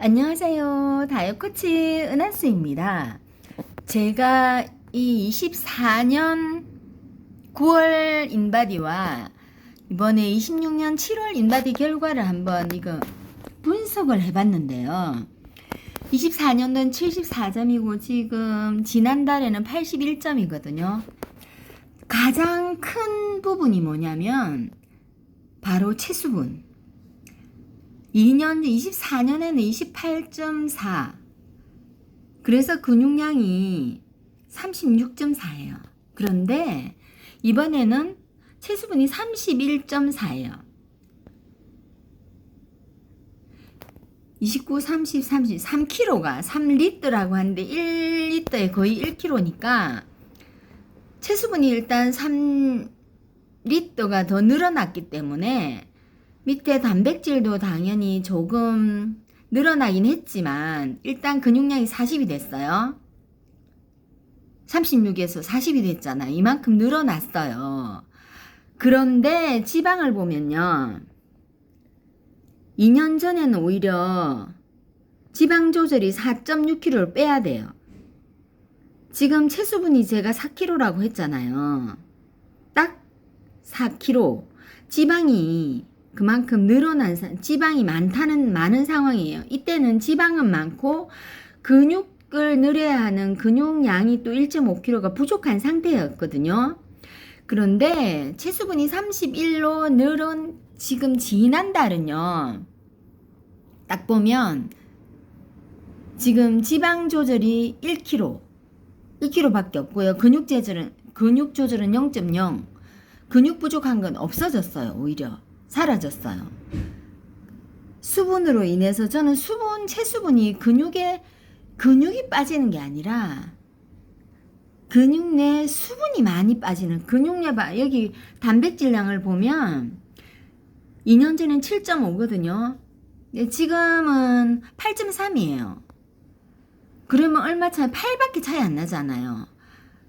안녕하세요. 다이어트 코치 은하수입니다. 제가 이 24년 9월 인바디와 이번에 26년 7월 인바디 결과를 한번 이거 분석을 해봤는데요. 24년도는 74점이고 지금 지난달에는 81점이거든요. 가장 큰 부분이 뭐냐면 바로 체수분. 24년에는 28.4. 그래서 근육량이 36.4예요. 그런데 이번에는 체수분이 31.4예요. 29, 30, 3kg가 3리터라고 하는데 1리터에 거의 1kg니까 체수분이 일단 3리터가 더 늘어났기 때문에 밑에 단백질도 당연히 조금 늘어나긴 했지만 일단 근육량이 40이 됐어요. 36에서 40이 됐잖아요. 이만큼 늘어났어요. 그런데 지방을 보면요. 2년 전에는 오히려 지방 조절이 4.6kg를 빼야 돼요. 지금 체수분이 제가 4kg라고 했잖아요. 딱 4kg. 지방이 그만큼 늘어난 지방이 많은 상황이에요. 이때는 지방은 많고 근육을 늘려야 하는 근육량이 또 1.5kg가 부족한 상태였거든요. 그런데 체수분이 31로 늘은 지금 지난달은요. 딱 보면 지금 지방 조절이 1kg밖에 없고요. 근육 조절은 0.0. 근육 부족한 건 없어졌어요. 오히려 사라졌어요. 수분으로 인해서 저는 체수분이 근육이 빠지는 게 아니라 근육 내 수분이 많이 빠지는 여기 단백질량을 보면 2년 전엔 7.5거든요. 지금은 8.3이에요. 그러면 얼마 차이? 8밖에 차이 안 나잖아요.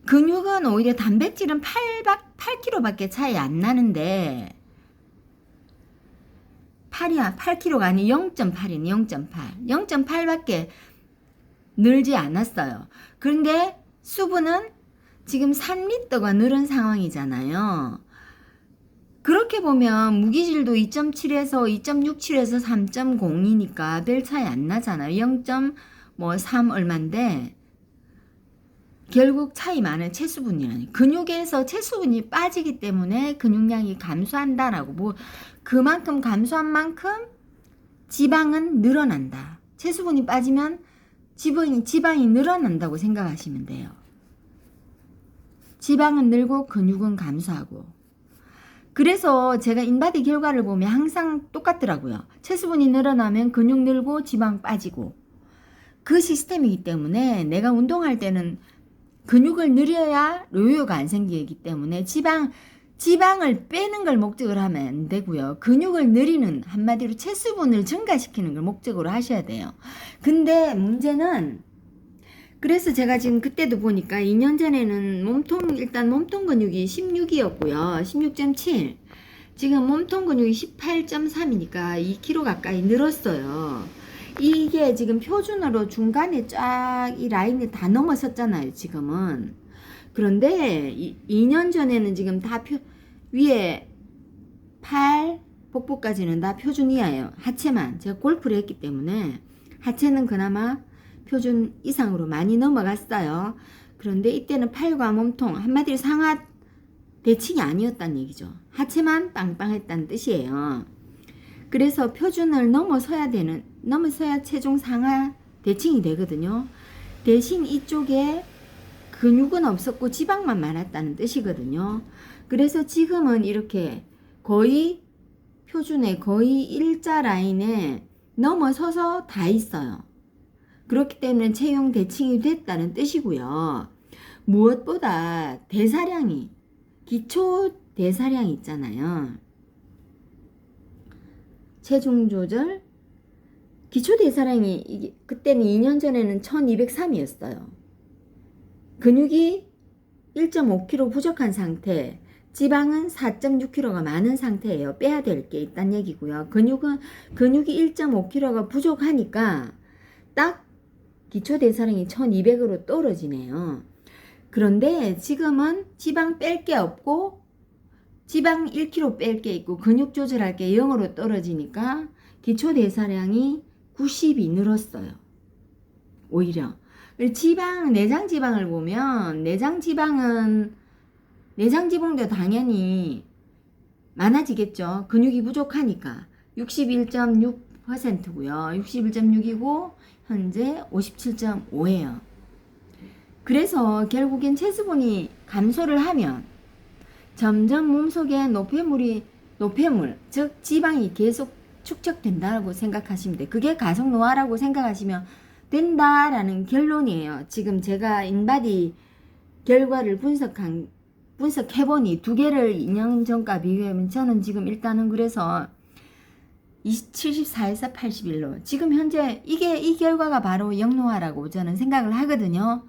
근육은 오히려 단백질은 8kg밖에 차이 안 나는데 8kg가 아니 0.8이네. 0.8밖에 늘지 않았어요. 그런데 수분은 지금 3리터가 늘은 상황이잖아요. 그렇게 보면 무기질도 2.7에서 2.67에서 3.02니까 별 차이 안 나잖아요. 0.3 얼만데 결국 차이 많은 체수분이라니. 근육에서 체수분이 빠지기 때문에 근육량이 감소한다라고 그만큼 감소한 만큼 지방은 늘어난다. 체수분이 빠지면 지방이 늘어난다고 생각하시면 돼요. 지방은 늘고 근육은 감소하고. 그래서 제가 인바디 결과를 보면 항상 똑같더라고요. 체수분이 늘어나면 근육 늘고 지방 빠지고. 그 시스템이기 때문에 내가 운동할 때는 근육을 늘려야 요요가 안 생기기 때문에 지방을 빼는 걸 목적으로 하면 안 되고요. 근육을 늘리는, 한마디로 체수분을 증가시키는 걸 목적으로 하셔야 돼요. 근데 문제는, 그래서 제가 지금 그때도 보니까 2년 전에는 일단 몸통 근육이 16이었고요. 16.7. 지금 몸통 근육이 18.3이니까 2kg 가까이 늘었어요. 이게 지금 표준으로 중간에 쫙 이 라인이 다 넘어섰잖아요, 지금은. 그런데 2년 전에는 지금 다 위에 팔, 복부까지는 다 표준 이하예요. 하체만. 제가 골프를 했기 때문에 하체는 그나마 표준 이상으로 많이 넘어갔어요. 그런데 이때는 팔과 몸통, 한마디로 상하 대칭이 아니었다는 얘기죠. 하체만 빵빵했다는 뜻이에요. 그래서 표준을 넘어서야 체중 상하 대칭이 되거든요. 대신 이쪽에 근육은 없었고 지방만 많았다는 뜻이거든요. 그래서 지금은 이렇게 거의 표준의 거의 일자 라인에 넘어서서 다 있어요. 그렇기 때문에 체형 대칭이 됐다는 뜻이고요. 무엇보다 기초 대사량이 있잖아요. 체중 조절, 기초 대사량이 그때는 2년 전에는 1203이었어요. 근육이 1.5kg 부족한 상태, 지방은 4.6kg가 많은 상태예요. 빼야 될 게 있다는 얘기고요. 근육이 1.5kg가 부족하니까 딱 기초대사량이 1200으로 떨어지네요. 그런데 지금은 지방 뺄 게 없고 지방 1kg 뺄 게 있고 근육 조절할 게 0으로 떨어지니까 기초대사량이 90이 늘었어요. 오히려 지방, 내장 지방을 보면 내장 지방도 당연히 많아지겠죠. 근육이 부족하니까 61.6%고요. 61.6이고 현재 57.5예요. 그래서 결국엔 체수분이 감소를 하면 점점 몸속에 노폐물, 즉 지방이 계속 축적된다고 생각하시면 돼요. 그게 가속노화라고 생각하시면 된다라는 결론이에요. 지금 제가 인바디 결과를 분석해보니 두 개를 2년 전과 비교하면 저는 지금 일단은 그래서 74에서 81로 지금 현재 이 결과가 바로 역노화라고 저는 생각을 하거든요.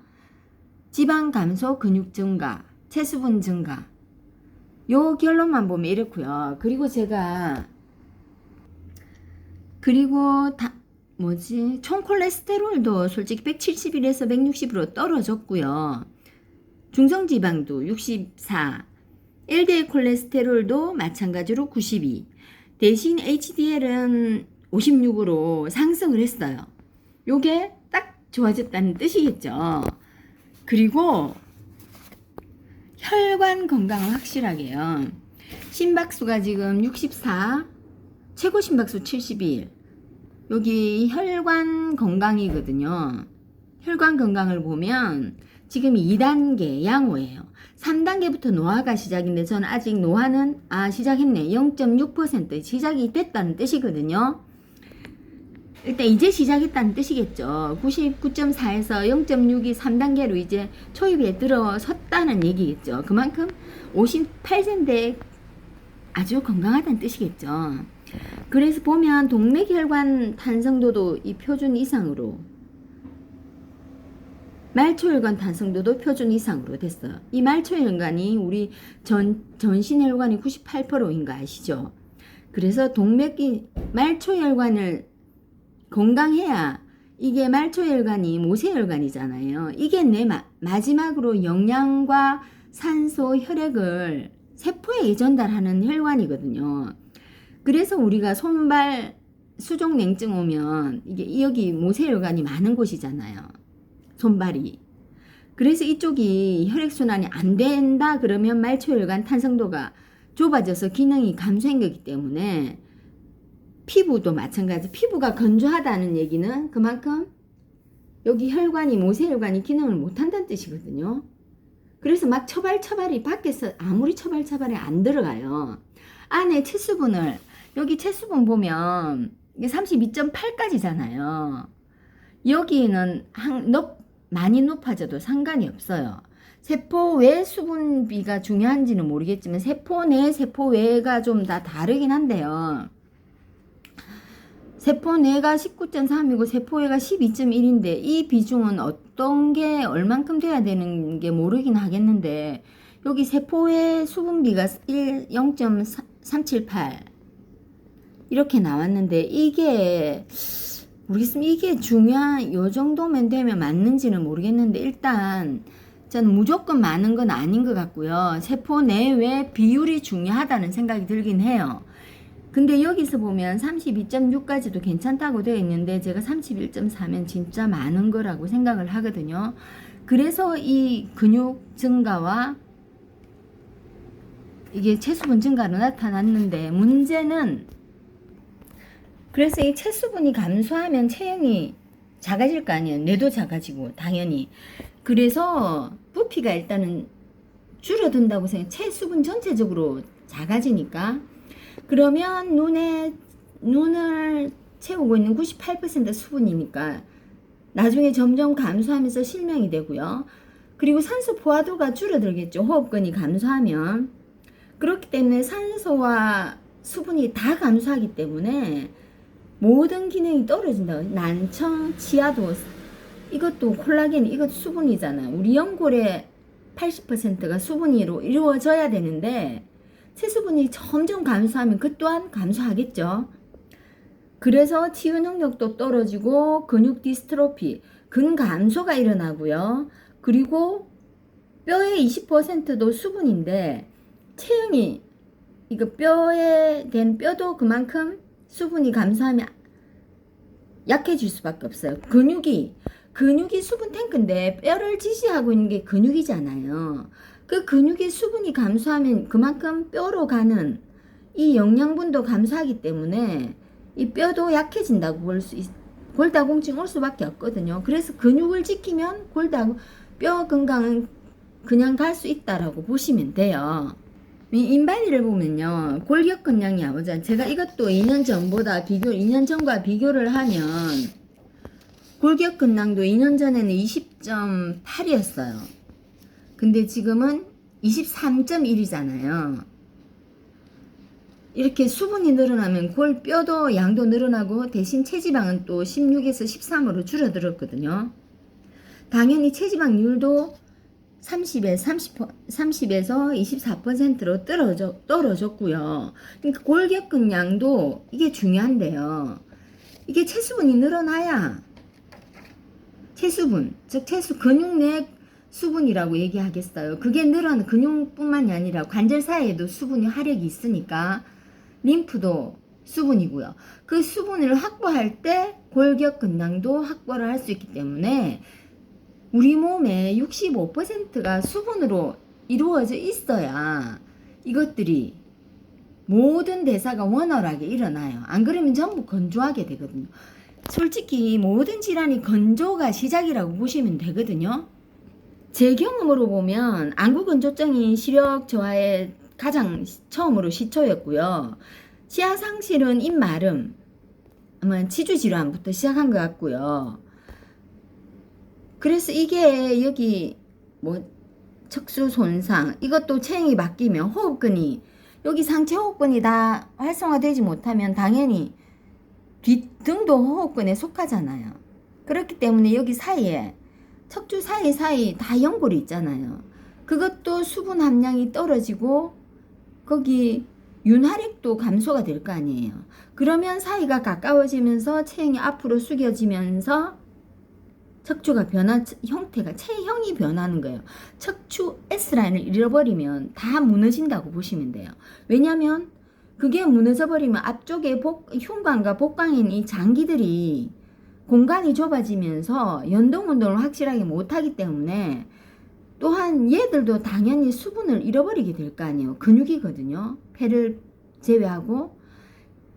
지방 감소, 근육 증가, 체수분 증가. 요 결론만 보면 이렇고요. 그리고 제가 총 콜레스테롤도 솔직히 171에서 160으로 떨어졌고요. 중성지방도 64, LDL 콜레스테롤도 마찬가지로 92, 대신 HDL은 56으로 상승을 했어요. 요게 딱 좋아졌다는 뜻이겠죠. 그리고 혈관 건강은 확실하게요. 심박수가 지금 64, 최고 심박수 71. 여기 혈관 건강이거든요. 혈관 건강을 보면 지금 2단계 양호예요. 3단계부터 노화가 시작인데 저는 아직 노화는 시작했네. 0.6% 시작이 됐다는 뜻이거든요. 일단 이제 시작했다는 뜻이겠죠. 99.4에서 0.6이 3단계로 이제 초입에 들어섰다는 얘기겠죠. 그만큼 58세인데 아주 건강하다는 뜻이겠죠. 그래서 보면 동맥혈관 탄성도도 이 표준 이상으로, 말초혈관 탄성도도 표준 이상으로 됐어요. 이 말초혈관이 우리 전신혈관이 98%인 거 아시죠? 그래서 말초혈관을 건강해야, 이게 말초혈관이 모세혈관이잖아요. 이게 내 마지막으로 영양과 산소, 혈액을 세포에 전달하는 혈관이거든요. 그래서 우리가 손발 수족냉증 오면 이게 여기 모세혈관이 많은 곳이잖아요. 손발이. 그래서 이쪽이 혈액순환이 안 된다 그러면 말초혈관 탄성도가 좁아져서 기능이 감소한 거기 때문에, 피부도 마찬가지. 피부가 건조하다는 얘기는 그만큼 여기 혈관이, 모세혈관이 기능을 못한다는 뜻이거든요. 그래서 막 처발처발이 밖에서 아무리 처발처발이 안 들어가요. 안에 체수분을, 여기 체수분 보면 이게 32.8까지잖아요. 여기는 많이 높아져도 상관이 없어요. 세포 외 수분비가 중요한지는 모르겠지만 세포 내, 세포 외가 좀 다 다르긴 한데요. 세포 내가 19.3이고 세포 외가 12.1인데 이 비중은 어떤 게 얼만큼 돼야 되는 게 모르긴 하겠는데, 여기 세포 외 수분비가 0.378 이렇게 나왔는데, 이게 모르겠습니다. 이게 요 정도면 되면 맞는지는 모르겠는데, 일단 저는 무조건 많은 건 아닌 것 같고요. 세포 내외 비율이 중요하다는 생각이 들긴 해요. 근데 여기서 보면 32.6까지도 괜찮다고 되어 있는데 제가 31.4면 진짜 많은 거라고 생각을 하거든요. 그래서 이 근육 증가와 이게 체수분 증가로 나타났는데, 문제는 그래서 이 체수분이 감소하면 체형이 작아질 거 아니에요. 뇌도 작아지고 당연히. 그래서 부피가 일단은 줄어든다고 생각해요. 체수분 전체적으로 작아지니까. 그러면 눈을 채우고 있는 98% 수분이니까 나중에 점점 감소하면서 실명이 되고요. 그리고 산소 포화도가 줄어들겠죠. 호흡근이 감소하면. 그렇기 때문에 산소와 수분이 다 감소하기 때문에 모든 기능이 떨어진다고. 난청, 치아도, 이것도 콜라겐, 이것도 수분이잖아요. 우리 연골의 80%가 수분으로 이루어져야 되는데 체수분이 점점 감소하면 그 또한 감소하겠죠. 그래서 치유 능력도 떨어지고 근육 디스트로피, 근감소가 일어나고요. 그리고 뼈의 20%도 수분인데 체형이 이거 뼈에 된 뼈도 그만큼 수분이 감소하면 약해질 수밖에 없어요. 근육이 수분 탱크인데 뼈를 지지하고 있는 게 근육이잖아요. 그 근육의 수분이 감소하면 그만큼 뼈로 가는 이 영양분도 감소하기 때문에 이 뼈도 약해진다고 볼 수 골다공증 올 수밖에 없거든요. 그래서 근육을 지키면 뼈 건강은 그냥 갈 수 있다라고 보시면 돼요. 이 인바디를 보면요, 골격근량이 나오잖아요. 제가 이것도 2년 전과 비교를 하면 골격근량도 2년 전에는 20.8이었어요. 근데 지금은 23.1이잖아요. 이렇게 수분이 늘어나면 뼈도 양도 늘어나고 대신 체지방은 또 16에서 13으로 줄어들었거든요. 당연히 체지방률도 30에서 24%로 떨어졌고요. 그러니까 골격근량도 이게 중요한데요. 이게 체수분이 늘어나야 즉 근육 내 수분이라고 얘기하겠어요. 그게 늘어나는 근육뿐만이 아니라 관절 사이에도 수분이 화력이 있으니까 림프도 수분이고요. 그 수분을 확보할 때 골격근량도 확보를 할 수 있기 때문에 우리 몸의 65%가 수분으로 이루어져 있어야 이것들이 모든 대사가 원활하게 일어나요. 안 그러면 전부 건조하게 되거든요. 솔직히 모든 질환이 건조가 시작이라고 보시면 되거든요. 제 경험으로 보면 안구건조증이 시력 저하의 가장 처음으로 시초였고요. 치아 상실은 입마름, 아마 치주 질환부터 시작한 것 같고요. 그래서 이게 여기 척수 손상, 이것도 체형이 바뀌면 호흡근이 여기 상체 호흡근이 다 활성화되지 못하면 당연히 뒷등도 호흡근에 속하잖아요. 그렇기 때문에 여기 사이에 척추 사이 다 연골이 있잖아요. 그것도 수분 함량이 떨어지고 거기 윤활액도 감소가 될 거 아니에요. 그러면 사이가 가까워지면서 체형이 앞으로 숙여지면서 척추가 형태가 체형이 변하는 거예요. 척추 S라인을 잃어버리면 다 무너진다고 보시면 돼요. 왜냐면 그게 무너져 버리면 앞쪽에 흉관과 복강에 있는 이 장기들이 공간이 좁아지면서 연동운동을 확실하게 못하기 때문에 또한 얘들도 당연히 수분을 잃어버리게 될 거 아니에요. 근육이거든요. 폐를 제외하고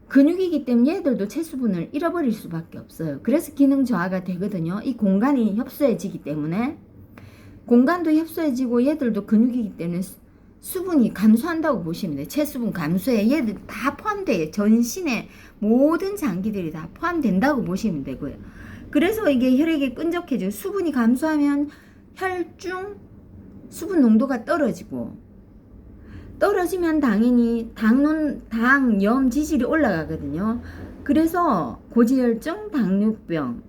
근육이기 때문에 얘들도 체수분을 잃어버릴 수밖에 없어요. 그래서 기능 저하가 되거든요. 이 공간이 협소해지기 때문에 공간도 협소해지고 얘들도 근육이기 때문에 수분이 감소한다고 보시면 돼요. 체수분 감소에 얘들 다 포함돼요. 전신의 모든 장기들이 다 포함된다고 보시면 되고요. 그래서 이게 혈액이 끈적해지고 수분이 감소하면 혈중 수분 농도가 떨어지면 당연히 당염 지질이 올라가거든요. 그래서 고지혈증, 당뇨병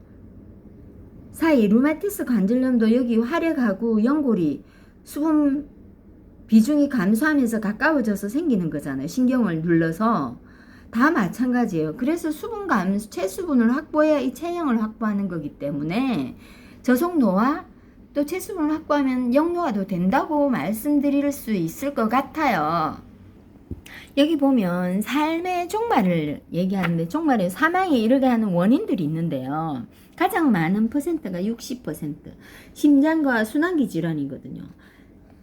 사이 루마티스 관절염도 여기 활액하고 연골이 수분 비중이 감소하면서 가까워져서 생기는 거잖아요. 신경을 눌러서 다 마찬가지예요. 그래서 체수분을 확보해야 이 체형을 확보하는 거기 때문에 저속노화 또 체수분을 확보하면 역노화도 된다고 말씀드릴 수 있을 것 같아요. 여기 보면 삶의 종말을 얘기하는데 종말에 사망에 이르게 하는 원인들이 있는데요. 가장 많은 퍼센트가 60% 심장과 순환기 질환이거든요.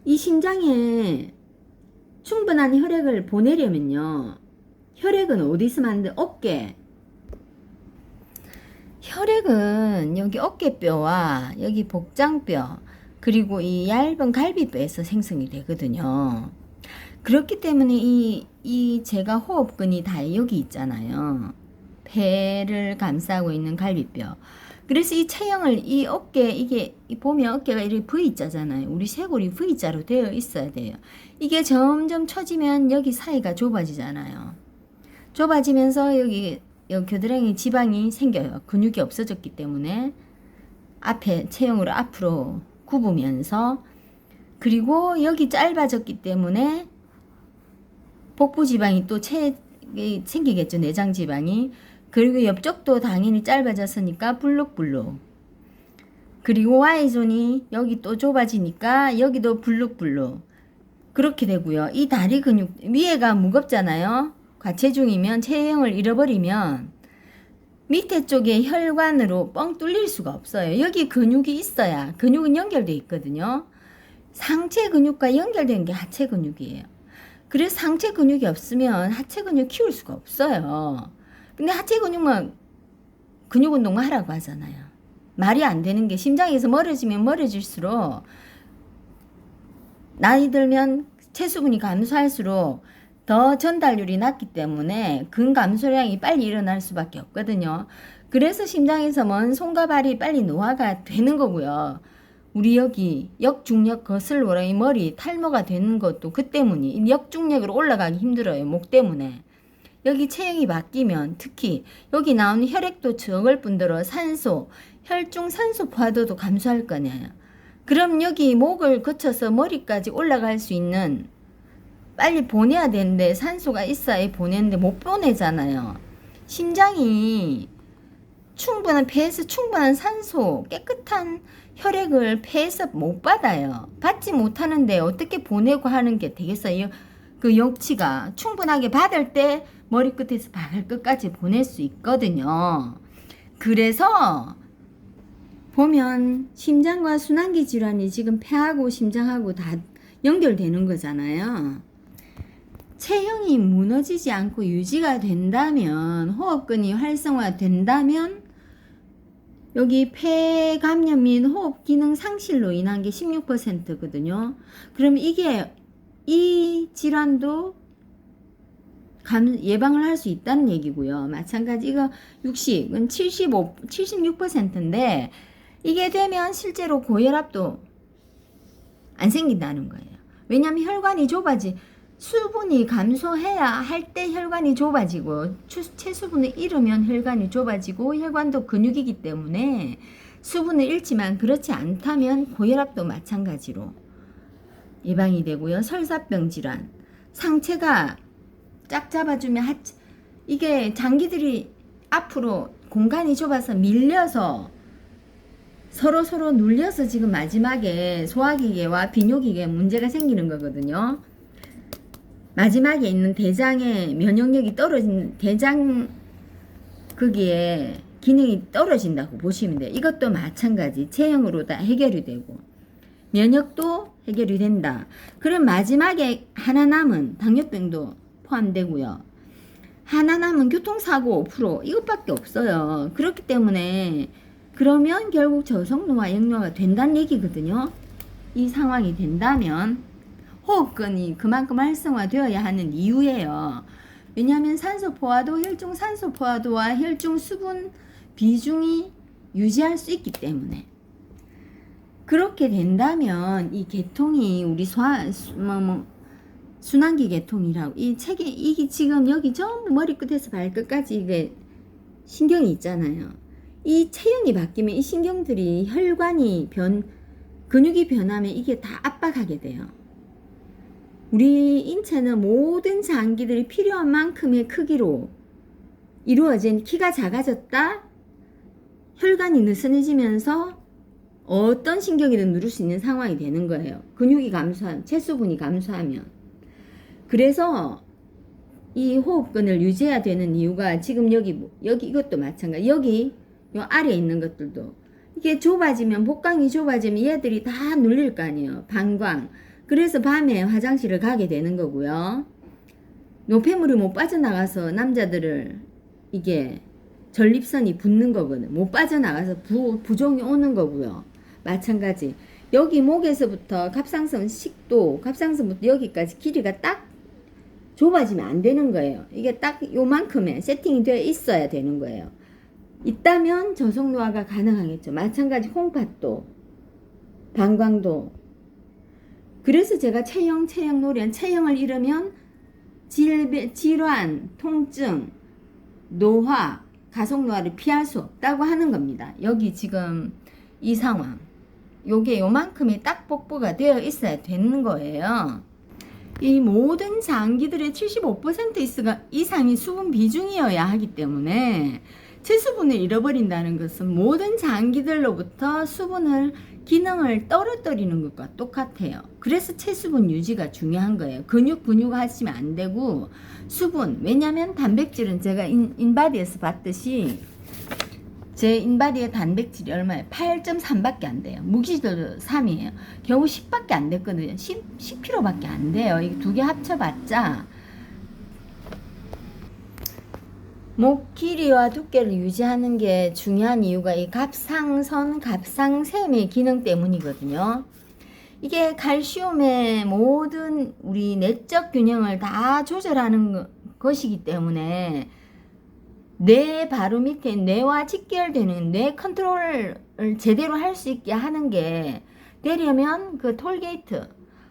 이 심장에 충분한 혈액을 보내려면요. 혈액은 어디서 어깨. 혈액은 여기 어깨뼈와 여기 복장뼈 그리고 이 얇은 갈비뼈에서 생성이 되거든요. 그렇기 때문에 이 제가 호흡근이 다 여기 있잖아요. 폐를 감싸고 있는 갈비뼈. 그래서 이 체형을 이 어깨 이게 보면 어깨가 이렇게 V자잖아요. 우리 쇄골이 V자로 되어 있어야 돼요. 이게 점점 처지면 여기 사이가 좁아지잖아요. 좁아지면서 여기 겨드랑이 지방이 생겨요. 근육이 없어졌기 때문에 앞에 체형으로 앞으로 굽으면서 그리고 여기 짧아졌기 때문에 복부 지방이 또 생기겠죠. 내장 지방이. 그리고 옆쪽도 당연히 짧아졌으니까 불룩불룩. 그리고 Y존이 여기 또 좁아지니까 여기도 불룩불룩. 그렇게 되고요. 이 다리 근육 위에가 무겁잖아요. 과체중이면 체형을 잃어버리면 밑에 쪽에 혈관으로 뻥 뚫릴 수가 없어요. 여기 근육이 있어야 근육은 연결돼 있거든요. 상체 근육과 연결된 게 하체 근육이에요. 그래서 상체 근육이 없으면 하체 근육 키울 수가 없어요. 근데 하체 근육만 근육 운동만 하라고 하잖아요. 말이 안 되는 게 심장에서 멀어지면 멀어질수록 나이 들면 체수분이 감소할수록 더 전달률이 낮기 때문에 근감소량이 빨리 일어날 수밖에 없거든요. 그래서 심장에서 먼 손과 발이 빨리 노화가 되는 거고요. 우리 여기 역중력 거슬러 이 머리 탈모가 되는 것도 그 때문이 역중력으로 올라가기 힘들어요. 목 때문에. 여기 체형이 바뀌면 특히 여기 나오는 혈액도 적을 뿐더러 산소, 혈중 산소 포화도도 감소할 거네요. 그럼 여기 목을 거쳐서 머리까지 올라갈 수 있는 빨리 보내야 되는데 산소가 있어야 보내는데 못 보내잖아요. 심장이 충분한 폐에서 충분한 산소, 깨끗한 혈액을 폐에서 못 받아요. 받지 못하는데 어떻게 보내고 하는 게 되겠어요? 그 역치가 충분하게 받을 때 머리끝에서 발끝까지 보낼 수 있거든요. 그래서 보면 심장과 순환기 질환이 지금 폐하고 심장하고 다 연결되는 거잖아요. 체형이 무너지지 않고 유지가 된다면, 호흡근이 활성화된다면 여기 폐 감염 및 호흡 기능 상실로 인한 게 16%거든요. 그럼 이게 이 질환도 예방을 할 수 있다는 얘기고요. 마찬가지 이거 60은 76%인데 이게 되면 실제로 고혈압도 안 생긴다는 거예요. 왜냐하면 혈관이 수분이 감소해야 할 때 혈관이 좁아지고 체수분을 잃으면 혈관이 좁아지고 혈관도 근육이기 때문에 수분을 잃지만 그렇지 않다면 고혈압도 마찬가지로 예방이 되고요. 설사병 질환, 상체가 쫙 잡아주면 이게 장기들이 앞으로 공간이 좁아서 밀려서 서로 눌려서 지금 마지막에 소화기계와 비뇨기계에 문제가 생기는 거거든요. 마지막에 있는 대장의 면역력이 떨어진 대장 거기에 기능이 떨어진다고 보시면 돼요. 이것도 마찬가지 체형으로 다 해결이 되고 면역도 해결이 된다. 그럼 마지막에 하나 남은 당뇨병도 포함되고요. 하나 남은 교통사고 5% 이것밖에 없어요. 그렇기 때문에 그러면 결국 저속노화 역류가 된다는 얘기거든요. 이 상황이 된다면 호흡근이 그만큼 활성화되어야 하는 이유예요. 왜냐하면 산소 포화도, 혈중 산소 포화도와 혈중 수분 비중이 유지할 수 있기 때문에. 그렇게 된다면 이 계통이 우리 순환기 계통이라고 이게 지금 여기 전부 머리끝에서 발끝까지 이게 신경이 있잖아요. 이 체형이 바뀌면 이 신경들이 근육이 변하면 이게 다 압박하게 돼요. 우리 인체는 모든 장기들이 필요한 만큼의 크기로 이루어진 키가 작아졌다. 혈관이 느슨해지면서 어떤 신경이든 누를 수 있는 상황이 되는 거예요. 근육이 체수분이 감소하면. 그래서 이 호흡근을 유지해야 되는 이유가 지금 여기 이것도 마찬가지. 여기 요 아래에 있는 것들도 이게 좁아지면 복강이 좁아지면 얘들이 다 눌릴 거 아니에요. 방광. 그래서 밤에 화장실을 가게 되는 거고요. 노폐물이 못 빠져나가서 남자들을 이게 전립선이 붓는 거거든. 못 빠져나가서 부종이 오는 거고요. 마찬가지. 여기 목에서부터 갑상선부터 여기까지 길이가 딱 좁아지면 안 되는 거예요. 이게 딱 요만큼의 세팅이 되어 있어야 되는 거예요. 있다면 저속노화가 가능하겠죠. 마찬가지 홍팥도, 방광도. 그래서 제가 체형을 잃으면 질환, 통증, 노화, 가속노화를 피할 수 없다고 하는 겁니다. 여기 지금 이 상황. 요게 요만큼이 딱 복부가 되어 있어야 되는 거예요. 이 모든 장기들의 75% 이상이 수분 비중이어야 하기 때문에 체수분을 잃어버린다는 것은 모든 장기들로부터 수분을 기능을 떨어뜨리는 것과 똑같아요. 그래서 체수분 유지가 중요한 거예요. 근육 하시면 안 되고 수분, 왜냐면 단백질은 제가 인바디에서 봤듯이 제 인바디의 단백질이 얼마예요? 8.3밖에 안 돼요. 무기질도 3이에요. 겨우 10밖에 안 됐거든요. 10kg밖에 안 돼요. 이 두 개 합쳐봤자 목 길이와 두께를 유지하는 게 중요한 이유가 이 갑상선, 갑상샘의 기능 때문이거든요. 이게 칼슘의 모든 우리 내적 균형을 다 조절하는 것이기 때문에 뇌 바로 밑에 뇌와 직결되는 뇌 컨트롤을 제대로 할 수 있게 하는 게 되려면 그 톨게이트,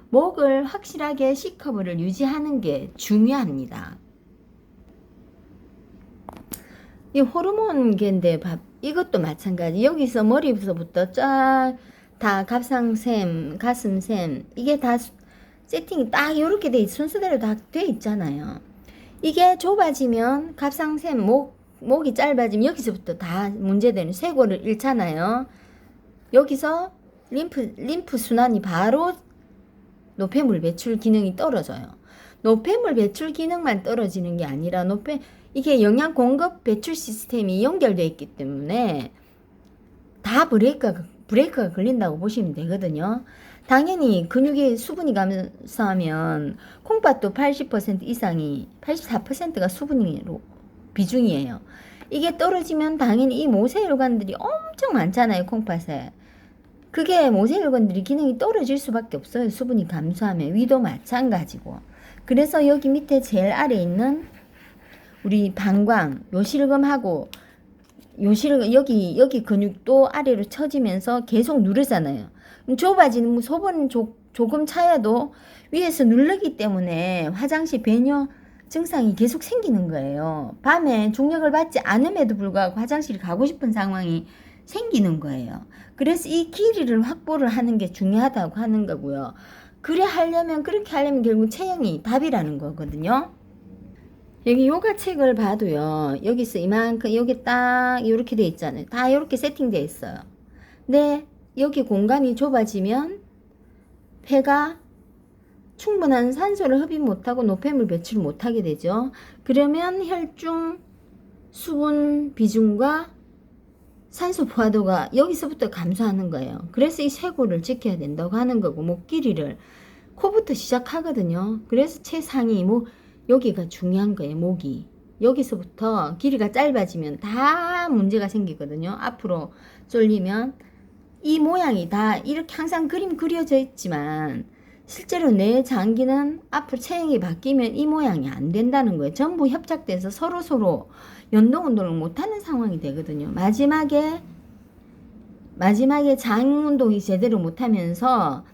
목을 확실하게 C커브를 유지하는 게 중요합니다. 이 호르몬계인데 이것도 마찬가지. 여기서 머리에서부터 쫙 다 갑상샘, 가슴샘 이게 다 세팅이 딱 이렇게 돼 순서대로 다 돼 있잖아요. 이게 좁아지면 갑상샘 목이 짧아지면 여기서부터 다 문제되는 쇄골을 잃잖아요. 여기서 림프 순환이 바로 노폐물 배출 기능이 떨어져요. 노폐물 배출 기능만 떨어지는 게 아니라 이게 영양 공급 배출 시스템이 연결되어 있기 때문에 다 브레이크가 걸린다고 보시면 되거든요. 당연히 근육이 수분이 감소하면 콩팥도 80% 이상이 84%가 수분으로 비중이에요. 이게 떨어지면 당연히 이 모세혈관들이 엄청 많잖아요, 콩팥에. 그게 모세혈관들이 기능이 떨어질 수밖에 없어요. 수분이 감소하면. 위도 마찬가지고. 그래서 여기 밑에 제일 아래에 있는 우리 방광, 요실금하고 요실금 여기 근육도 아래로 처지면서 계속 누르잖아요. 좁아지는 소변 조금 차여도 위에서 누르기 때문에 화장실 배뇨 증상이 계속 생기는 거예요. 밤에 중력을 받지 않음에도 불구하고 화장실 가고 싶은 상황이 생기는 거예요. 그래서 이 길이를 확보를 하는 게 중요하다고 하는 거고요. 그렇게 하려면 결국 체형이 답이라는 거거든요. 여기 요가 책을 봐도요. 여기서 이만큼 여기 딱 이렇게 돼 있잖아요. 다 이렇게 세팅돼 있어요. 근데 여기 공간이 좁아지면 폐가 충분한 산소를 흡입 못하고 노폐물 배출을 못하게 되죠. 그러면 혈중 수분 비중과 산소 포화도가 여기서부터 감소하는 거예요. 그래서 이 쇄골을 지켜야 된다고 하는 거고, 목 길이를 코부터 시작하거든요. 그래서 최상위 여기가 중요한 거예요. 목이 여기서부터 길이가 짧아지면 다 문제가 생기거든요. 앞으로 쏠리면 이 모양이 다 이렇게 항상 그림 그려져 있지만 실제로 내 장기는 앞으로 체형이 바뀌면 이 모양이 안 된다는 거예요. 전부 협착돼서 서로 연동운동을 못하는 상황이 되거든요. 마지막에 장 운동이 제대로 못하면서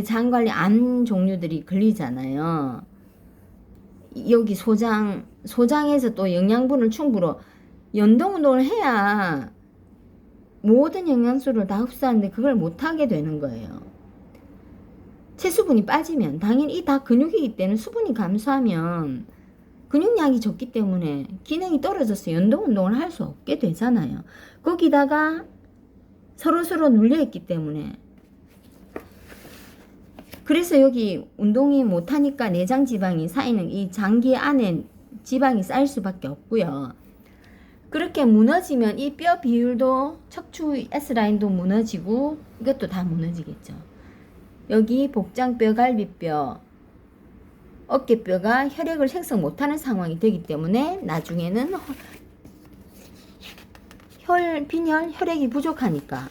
장 관리 암 종류들이 걸리잖아요. 여기 소장에서 또 영양분을 충분히 연동운동을 해야 모든 영양소를 다 흡수하는데 그걸 못하게 되는 거예요. 체수분이 빠지면 당연히 이 다 근육이기 때문에 수분이 감소하면 근육량이 적기 때문에 기능이 떨어져서 연동운동을 할 수 없게 되잖아요. 거기다가 서로 눌려있기 때문에 그래서 여기 운동이 못하니까 내장 지방이 쌓이는 이 장기 안에 지방이 쌓일 수밖에 없고요. 그렇게 무너지면 이 뼈 비율도 척추 S라인도 무너지고 이것도 다 무너지겠죠. 여기 복장뼈, 갈비뼈, 어깨뼈가 혈액을 생성 못하는 상황이 되기 때문에 나중에는 빈혈, 혈액이 부족하니까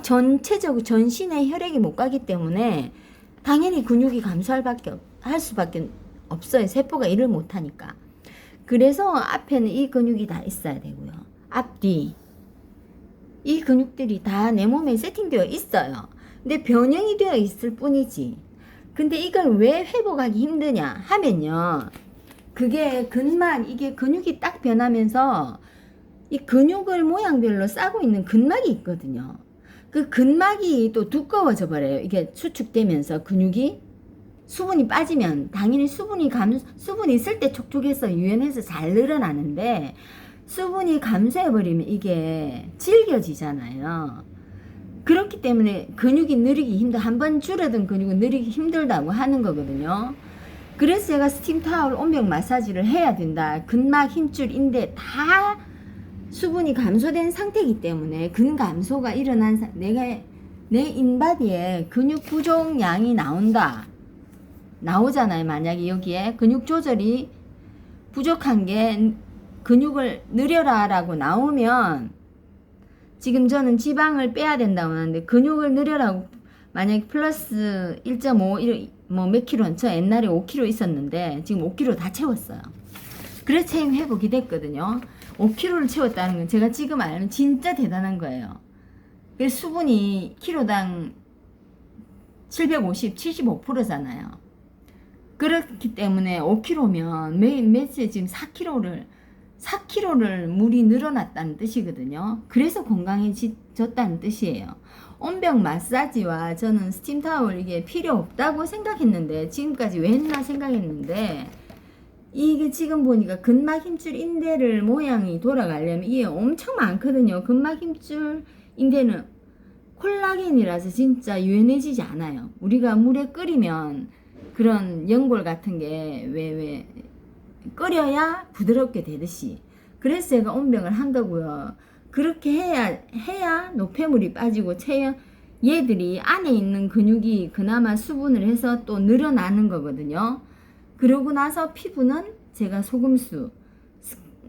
전체적으로 전신에 혈액이 못 가기 때문에 당연히 근육이 할 수밖에 없어요. 세포가 일을 못하니까. 그래서 앞에는 이 근육이 다 있어야 되고요. 앞뒤 이 근육들이 다 내 몸에 세팅되어 있어요. 근데 변형이 되어 있을 뿐이지. 근데 이걸 왜 회복하기 힘드냐 하면요. 그게 이게 근육이 딱 변하면서 이 근육을 모양별로 싸고 있는 근막이 있거든요. 그 근막이 또 두꺼워져 버려요. 이게 수축되면서 근육이 수분이 빠지면 당연히 수분이 있을 때 촉촉해서 유연해서 잘 늘어나는데 수분이 감소해버리면 이게 질겨지잖아요. 그렇기 때문에 근육이 늘리기 한번 줄어든 근육은 늘리기 힘들다고 하는 거거든요. 그래서 제가 스팀 타월 온병 마사지를 해야 된다. 근막, 힘줄, 인대 다 수분이 감소된 상태이기 때문에 근감소가 일어난 내 인바디에 근육 부족량이 나오잖아요. 만약에 여기에 근육 조절이 부족한 게 근육을 늘려라 라고 나오면, 지금 저는 지방을 빼야 된다고 하는데 근육을 늘려라고 만약에 플러스 1.5 뭐 몇 킬로는 저 옛날에 5kg 있었는데 지금 5kg 다 채웠어요. 그래서 체형 회복이 됐거든요. 5kg를 채웠다는 건 제가 지금 알면 진짜 대단한 거예요. 그래서 수분이 키로당 750, 75%잖아요. 그렇기 때문에 5kg면 매일 지금 4kg를 물이 늘어났다는 뜻이거든요. 그래서 건강해졌다는 뜻이에요. 온병 마사지와 저는 스팀 타월 이게 필요 없다고 생각했는데, 지금까지 왜 했나 생각했는데, 이게 지금 보니까 근막 힘줄 인대를 모양이 돌아가려면 이게 엄청 많거든요. 근막 힘줄 인대는 콜라겐이라서 진짜 유연해지지 않아요. 우리가 물에 끓이면 그런 연골 같은 게 왜 끓여야 부드럽게 되듯이. 그래서 제가 온병을 한 거고요. 그렇게 해야 노폐물이 빠지고 얘들이 안에 있는 근육이 그나마 수분을 해서 또 늘어나는 거거든요. 그러고 나서 피부는 제가 소금수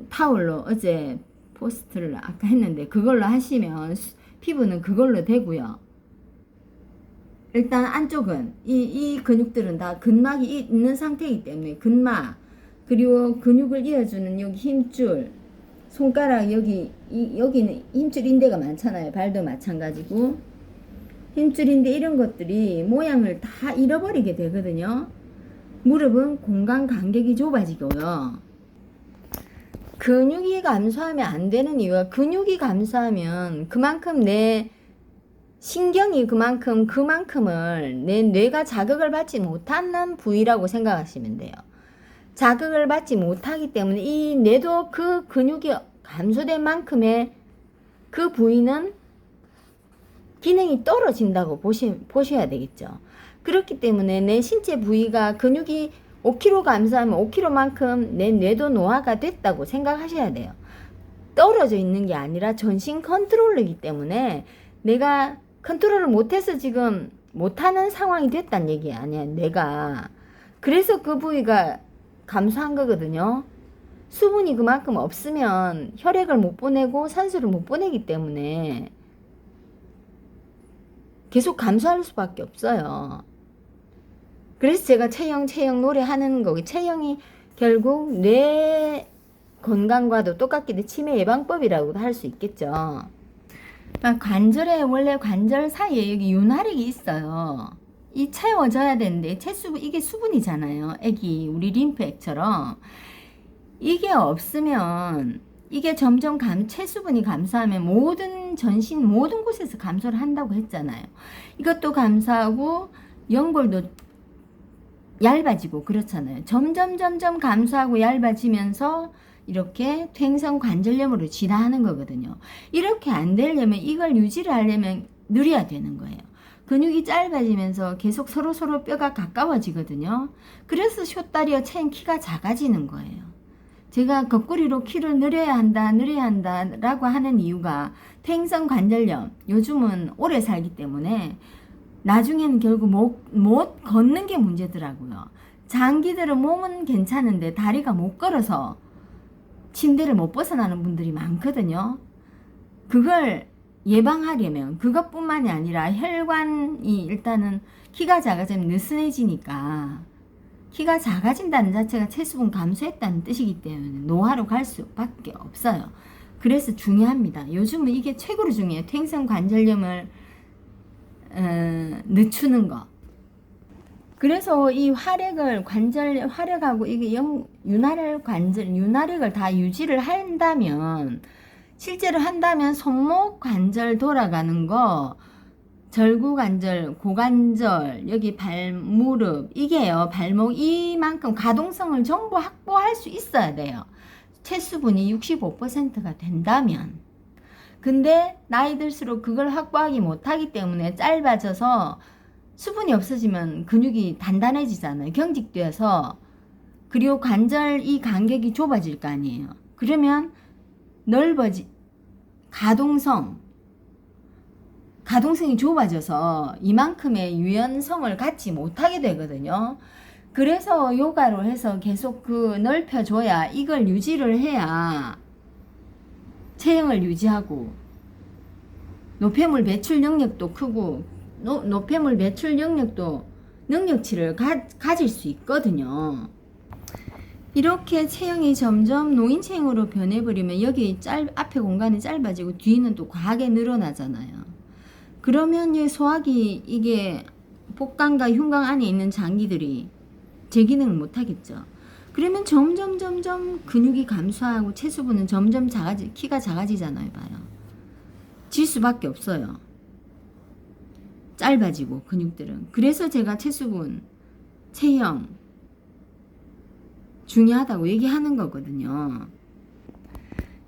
타월로 어제 포스트를 아까 했는데 그걸로 하시면 피부는 그걸로 되고요. 일단 안쪽은 이 근육들은 다 근막이 있는 상태이기 때문에 근막, 그리고 근육을 이어주는 여기 힘줄, 손가락 여기는 힘줄 인대가 많잖아요. 발도 마찬가지고 힘줄 인대 이런 것들이 모양을 다 잃어버리게 되거든요. 무릎은 공간 간격이 좁아지고요. 근육이 감소하면 안 되는 이유가, 근육이 감소하면 그만큼 내 신경이 그만큼을 내 뇌가 자극을 받지 못하는 부위라고 생각하시면 돼요. 자극을 받지 못하기 때문에 이 뇌도 그 근육이 감소된 만큼의 그 부위는 기능이 떨어진다고 보셔야 되겠죠. 그렇기 때문에 내 신체 부위가 근육이 5kg 감소하면 5kg만큼 내 뇌도 노화가 됐다고 생각하셔야 돼요. 떨어져 있는 게 아니라 전신 컨트롤러이기 때문에 내가 컨트롤을 못해서 지금 못하는 상황이 됐다는 얘기 아니야, 뇌가. 그래서 그 부위가 감소한 거거든요. 수분이 그만큼 없으면 혈액을 못 보내고 산소를 못 보내기 때문에 계속 감소할 수밖에 없어요. 그래서 제가 체형 노래하는 거고, 체형이 결국 뇌 건강과도 똑같기 치매 예방법이라고도 할 수 있겠죠. 원래 관절 사이에 여기 윤활액이 있어요. 이 채워져야 되는데 이게 수분이잖아요. 우리 림프액처럼. 이게 없으면 이게 점점 체수분이 감소하면 전신 모든 곳에서 감소를 한다고 했잖아요. 이것도 감소하고 연골도 얇아지고 그렇잖아요. 점점 감소하고 얇아지면서 이렇게 퇴행성 관절염으로 진화하는 거거든요. 이렇게 안 되려면, 이걸 유지를 하려면 느려야 되는 거예요. 근육이 짧아지면서 계속 서로 뼈가 가까워지거든요. 그래서 숏다리와 체형 키가 작아지는 거예요. 제가 거꾸리로 키를 늘려야 한다 라고 하는 이유가 퇴행성 관절염, 요즘은 오래 살기 때문에 나중에는 결국 못 걷는 게 문제더라고요. 장기들은 몸은 괜찮은데 다리가 못 걸어서 침대를 못 벗어나는 분들이 많거든요. 그걸 예방하려면 그것뿐만이 아니라 혈관이 일단은 키가 작아지면 느슨해지니까, 키가 작아진다는 자체가 체수분 감소했다는 뜻이기 때문에 노화로 갈 수밖에 없어요. 그래서 중요합니다. 요즘은 이게 최고로 중요해요. 퇴행성 관절염을 늦추는 거. 그래서 이 활액하고 이게 윤활액을 다 유지를 실제로 한다면 손목 관절 돌아가는 거 절구관절, 고관절, 여기 발, 무릎, 이게요, 발목 이만큼 가동성을 전부 확보할 수 있어야 돼요. 체수분이 65%가 된다면. 근데 나이 들수록 그걸 확보하기 못하기 때문에 짧아져서 수분이 없어지면 근육이 단단해지잖아요. 경직되어서. 그리고 관절 이 간격이 좁아질 거 아니에요. 그러면 가동성이 좁아져서 이만큼의 유연성을 갖지 못하게 되거든요. 그래서 요가로 해서 계속 넓혀줘야, 이걸 유지를 해야 체형을 유지하고 노폐물 배출 능력도 크고 노폐물 배출 능력도 능력치를 가질 수 있거든요. 이렇게 체형이 점점 노인 체형으로 변해버리면 여기 앞에 공간이 짧아지고 뒤는 또 과하게 늘어나잖아요. 그러면 이 소화기, 이게 복강과 흉곽 안에 있는 장기들이 제 기능을 못하겠죠. 그러면 점점 근육이 감소하고 체수분은 점점 키가 작아지잖아요. 봐요. 질 수밖에 없어요. 짧아지고 근육들은. 그래서 제가 체수분, 체형 중요하다고 얘기하는 거거든요.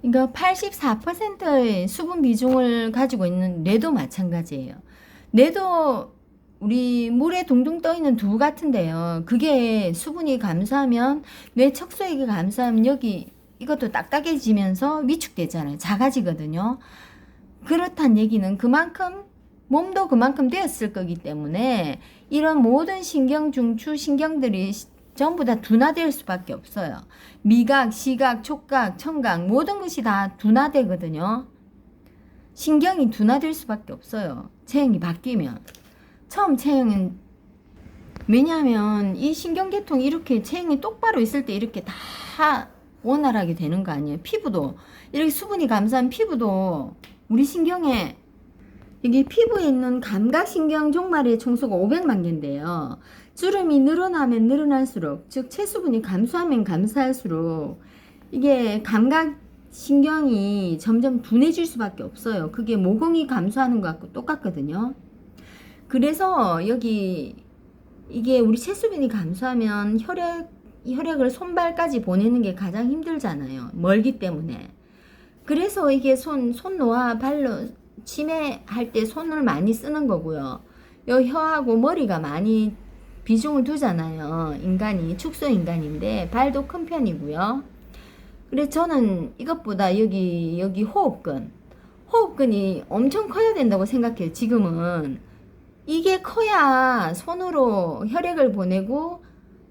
그러니까 84%의 수분 비중을 가지고 있는 뇌도 마찬가지예요. 뇌도 우리 물에 둥둥 떠있는 두 같은데요. 그게 수분이 감소하면, 뇌 척수액이 감소하면 여기 이것도 딱딱해지면서 위축되잖아요. 작아지거든요. 그렇단 얘기는 그만큼 몸도 그만큼 되었을 거기 때문에 이런 모든 신경 중추 신경들이 전부 다 둔화될 수밖에 없어요. 미각, 시각, 촉각, 청각 모든 것이 다 둔화되거든요. 신경이 둔화될 수밖에 없어요. 체형이 바뀌면. 처음 체형은, 왜냐하면 이 신경계통이 이렇게 체형이 똑바로 있을 때 이렇게 다 원활하게 되는 거 아니에요. 피부도 이렇게 수분이 감소한 피부도 우리 신경에, 여기 피부에 있는 감각신경 종말의 총수가 500만 개인데요. 주름이 늘어나면 늘어날수록, 즉 체수분이 감소하면 감소할수록 이게 감각신경이 점점 둔해질 수밖에 없어요. 그게 모공이 감소하는 것과 똑같거든요. 그래서 여기 이게 우리 체수분이 감소하면 혈액을 손발까지 보내는 게 가장 힘들잖아요. 멀기 때문에. 그래서 이게 손노화 발로 치매할 때 손을 많이 쓰는 거고요. 요 혀하고 머리가 많이 비중을 두잖아요. 인간이 축소 인간인데 발도 큰 편이고요. 그래서 저는 이것보다 여기 호흡근이 엄청 커야 된다고 생각해요. 지금은 이게 커야 손으로 혈액을 보내고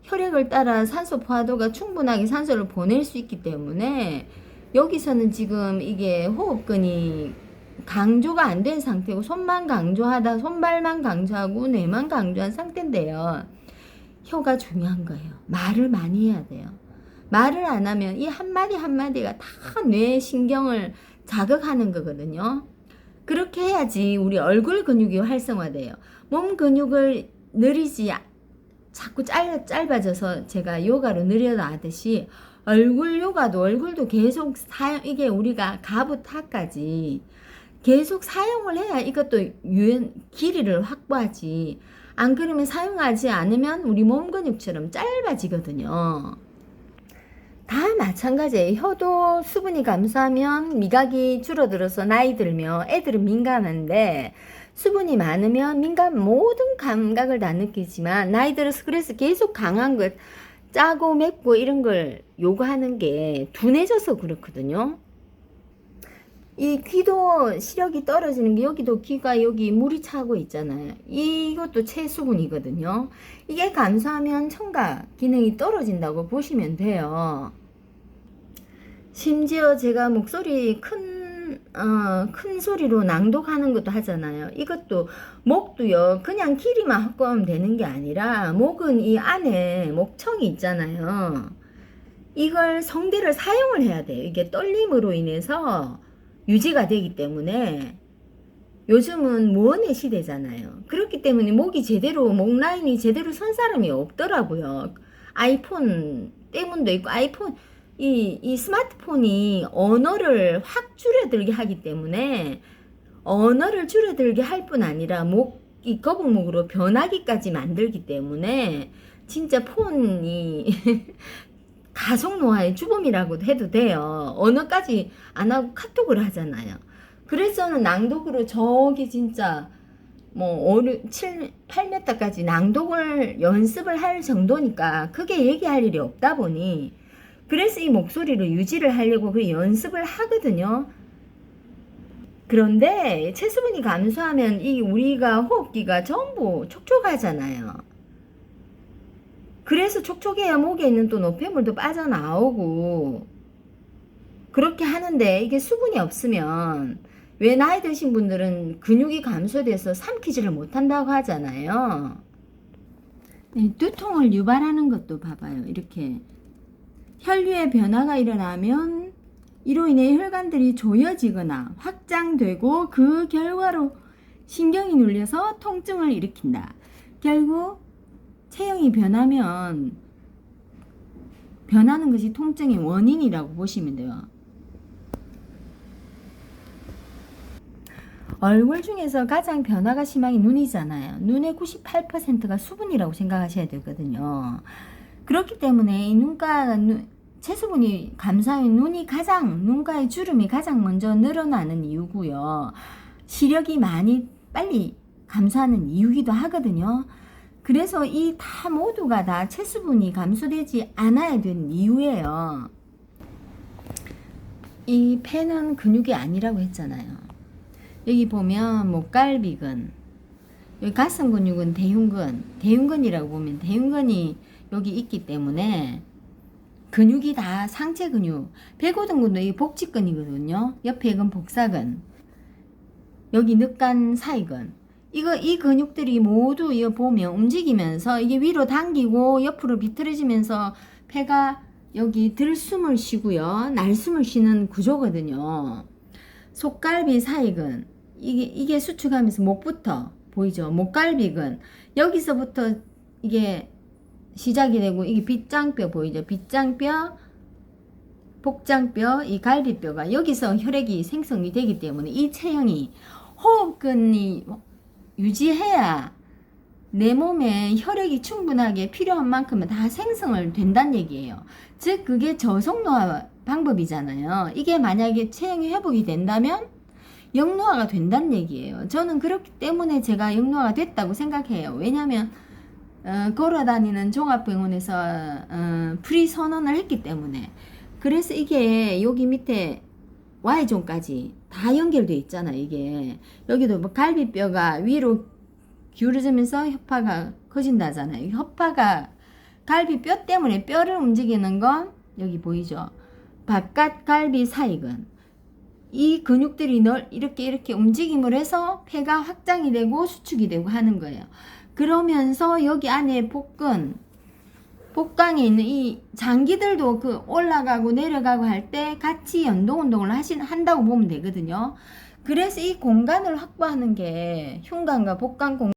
혈액을 따라 산소 포화도가 충분하게 산소를 보낼 수 있기 때문에 여기서는 지금 이게 호흡근이 강조가 안 된 상태고 손발만 강조하고 뇌만 강조한 상태인데요. 혀가 중요한 거예요. 말을 많이 해야 돼요. 말을 안 하면 이 한마디 한마디가 다 뇌 신경을 자극하는 거거든요. 그렇게 해야지 우리 얼굴 근육이 활성화돼요. 몸 근육을 느리지, 자꾸 짧아져서 제가 요가로 늘려나가듯이 얼굴 요가도 얼굴도 계속 이게 우리가 가부타까지 계속 사용을 해야 이것도 길이를 확보하지. 안 그러면 사용하지 않으면 우리 몸 근육처럼 짧아지거든요. 다 마찬가지예요. 혀도 수분이 감소하면 미각이 줄어들어서 나이 들면 애들은 민감한데 수분이 많으면 모든 감각을 다 느끼지만 나이 들어서 그래서 계속 강한 것, 짜고 맵고 이런 걸 요구하는 게 둔해져서 그렇거든요. 이 귀도 시력이 떨어지는 게 여기도 귀가 여기 물이 차고 있잖아요. 이것도 체수분이거든요. 이게 감소하면 청각 기능이 떨어진다고 보시면 돼요. 심지어 제가 목소리 큰 소리로 낭독하는 것도 하잖아요. 이것도 목도요. 그냥 길이만 확보하면 되는 게 아니라 목은 이 안에 목청이 있잖아요. 이걸 성대를 사용을 해야 돼요. 이게 떨림으로 인해서 유지가 되기 때문에 요즘은 무언의 시대잖아요. 그렇기 때문에 목 라인이 제대로 선 사람이 없더라고요. 아이폰 때문도 있고, 이 스마트폰이 언어를 확 줄여들게 하기 때문에 언어를 줄어들게 할 뿐 아니라 이 거북목으로 변하기까지 만들기 때문에 진짜 폰이 가속 노화의 주범이라고도 해도 돼요. 언어까지 안 하고 카톡을 하잖아요. 그래서 저는 낭독으로 저기 진짜 뭐 8m까지 낭독을 연습을 할 정도니까 크게 얘기할 일이 없다 보니 그래서 이 목소리를 유지를 하려고 그 연습을 하거든요. 그런데 체수분이 감소하면 이 우리가 호흡기가 전부 촉촉하잖아요. 그래서 촉촉해야 목에 있는 또 노폐물도 빠져나오고 그렇게 하는데 이게 수분이 없으면 왜 나이 드신 분들은 근육이 감소돼서 삼키지를 못한다고 하잖아요. 네, 두통을 유발하는 것도 봐봐요. 이렇게 혈류의 변화가 일어나면 이로 인해 혈관들이 조여지거나 확장되고 그 결과로 신경이 눌려서 통증을 일으킨다. 결국 체형이 변하면 변하는 것이 통증의 원인이라고 보시면 돼요. 얼굴 중에서 가장 변화가 심한 게 눈이잖아요. 눈의 98%가 수분이라고 생각하셔야 되거든요. 그렇기 때문에 이 체수분이 감소하면 눈가의 주름이 가장 먼저 늘어나는 이유고요. 시력이 빨리 감소하는 이유기도 하거든요. 그래서 이 다 모두가 다 체수분이 감소되지 않아야 되는 이유예요. 이 폐는 근육이 아니라고 했잖아요. 여기 보면 목갈비근, 여기 가슴 근육은 대흉근이라고 보면 대흉근이 여기 있기 때문에 근육이 다 상체 근육, 배고등근도 이 복직근이거든요. 옆에 이건 복사근, 여기 늑간 사이근. 이 근육들이 모두 이거 보면 움직이면서 이게 위로 당기고 옆으로 비틀어지면서 폐가 여기 들숨을 쉬고요. 날숨을 쉬는 구조거든요. 속갈비 사이근. 이게 수축하면서 목부터 보이죠? 목갈비근. 여기서부터 이게 시작이 되고 이게 빗장뼈 보이죠? 빗장뼈, 복장뼈, 이 갈비뼈가 여기서 혈액이 생성이 되기 때문에 이 체형이 호흡근이 유지해야 내 몸에 혈액이 충분하게 필요한 만큼은 다 생성을 된다는 얘기예요. 즉 그게 저속노화 방법이잖아요. 이게 만약에 체형이 회복이 된다면 역노화가 된다는 얘기예요. 저는 그렇기 때문에 제가 역노화가 됐다고 생각해요. 왜냐하면 걸어다니는 종합병원에서 프리 선언을 했기 때문에. 그래서 이게 여기 밑에 Y존까지 다 연결돼 있잖아. 이게 여기도 뭐 갈비뼈가 위로 기울어지면서 혀파가 커진다잖아요. 혀파가 갈비뼈 때문에 뼈를 움직이는 건 여기 보이죠? 바깥 갈비 사이근. 이 근육들이 이렇게 움직임을 해서 폐가 확장이 되고 수축이 되고 하는 거예요. 그러면서 여기 안에 복강에 있는 이 장기들도 그 올라가고 내려가고 할 때 같이 연동 운동을 한다고 보면 되거든요. 그래서 이 공간을 확보하는 게 흉관과 복강 공간